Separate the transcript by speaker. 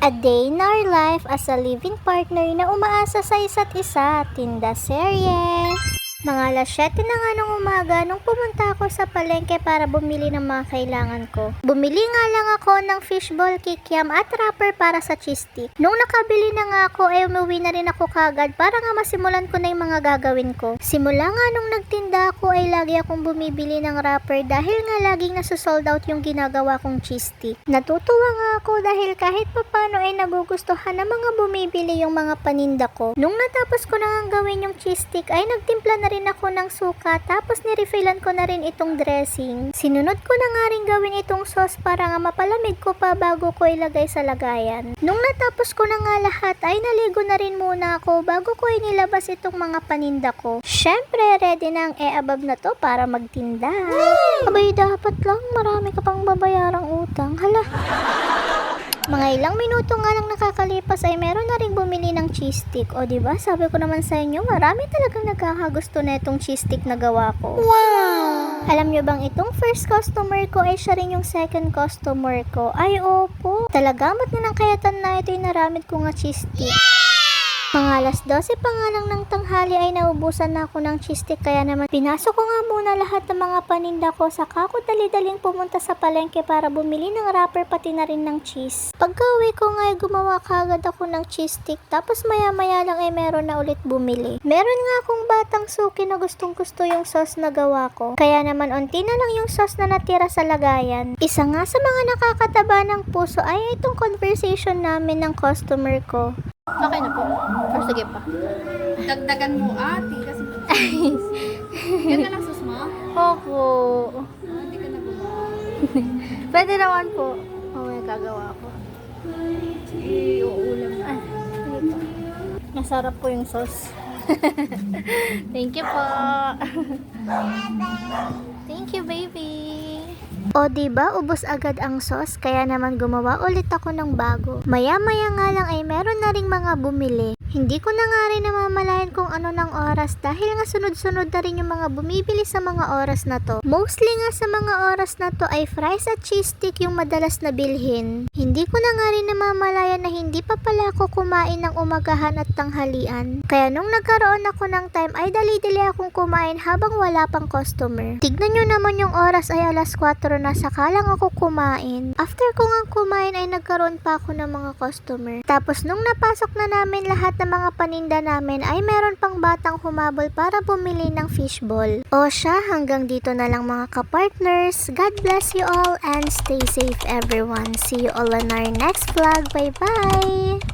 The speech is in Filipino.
Speaker 1: A day in our life as a living partner na umaasa sa isa't isa, tinda serye. Mga alas 7 na nga nung umaga nung pumunta ako sa palengke para bumili ng mga kailangan ko. Bumili nga lang ako ng fishball kikiam at wrapper para sa cheese stick. Nung nakabili na nga ako ay umuwi na rin ako kagad para nga masimulan ko na yung mga gagawin ko. Simula nga nung nagtinda ako ay lagi akong bumibili ng wrapper dahil nga laging nasusold out yung ginagawa kong cheese stick. Natutuwa nga ako dahil kahit papano ay nagugustuhan ng mga bumibili yung mga paninda ko. Nung natapos ko na nga gawin yung cheese stick ay nagtimpla na rin ako ng suka tapos nirefillan ko na rin itong dressing. Sinunod ko na nga rin gawin itong sauce para nga mapalamig ko pa bago ko ilagay sa lagayan. Nung natapos ko na nga lahat ay naligo na rin muna ako bago ko inilabas itong mga paninda ko. Syempre ready na ang e-abab na to para magtinda. Abay dapat lang marami ka pang babayarang utang. Hala. Mga ilang minuto nga lang nakakalipas ay meron na rin bumili ng cheese stick. O diba, sabi ko naman sa inyo, marami talagang nagkakagusto na itong cheese stick na gawa ko. Wow! Alam nyo bang itong first customer ko ay siya rin yung second customer ko? Ay opo. Talagamat na ng kayatan na ito yung naramit ko nga cheese stick. Mga alas 12 pa nga lang ng tanghali ay naubusan na ako ng cheese stick kaya naman pinasok ko nga muna lahat ng mga paninda ko saka ako dali-daling pumunta sa palengke para bumili ng wrapper pati na rin ng cheese. Pagka-uwi ko nga ay gumawa kagad ako ng cheese stick tapos maya-maya lang ay meron na ulit bumili. Meron nga akong batang suki na gustong-gusto yung sauce na gawa ko. Kaya naman unti na lang yung sauce na natira sa lagayan. Isa nga sa mga nakakataba ng puso ay itong conversation namin ng customer ko.
Speaker 2: Okay na po. Or sige pa. Dagdagan mo ate kasi yan na lang sus mo?
Speaker 1: Opo.
Speaker 2: Hindi ka na gumawa.
Speaker 1: Pwede naman po. May gagawa ko.
Speaker 2: Sige, uulam na.
Speaker 1: Masarap po yung sauce. Thank you po. Thank you, baby. O diba, ubos agad ang sauce, kaya naman gumawa ulit ako ng bago. Maya-maya nga lang ay meron na ring mga bumili. Hindi ko na nga rin namamalayan kung ano ng oras dahil nga sunod-sunod na rin yung mga bumibili sa mga oras na to. Mostly nga sa mga oras na to ay fries at cheese stick yung madalas na bilhin. Hindi ko na nga rin namamalayan na hindi pa pala ako kumain ng umagahan at tanghalian. Kaya nung nagkaroon ako ng time ay dali-dali akong kumain habang wala pang customer. Tignan nyo naman yung oras ay alas 4 na saka lang ako kumain. After ko nga kumain ay nagkaroon pa ako ng mga customer. Tapos nung napasok na namin lahat ng mga paninda namin ay meron pang batang humabol para bumili ng fishball. O siya, hanggang dito na lang mga ka-partners. God bless you all and stay safe everyone. See you all on our next vlog. Bye bye!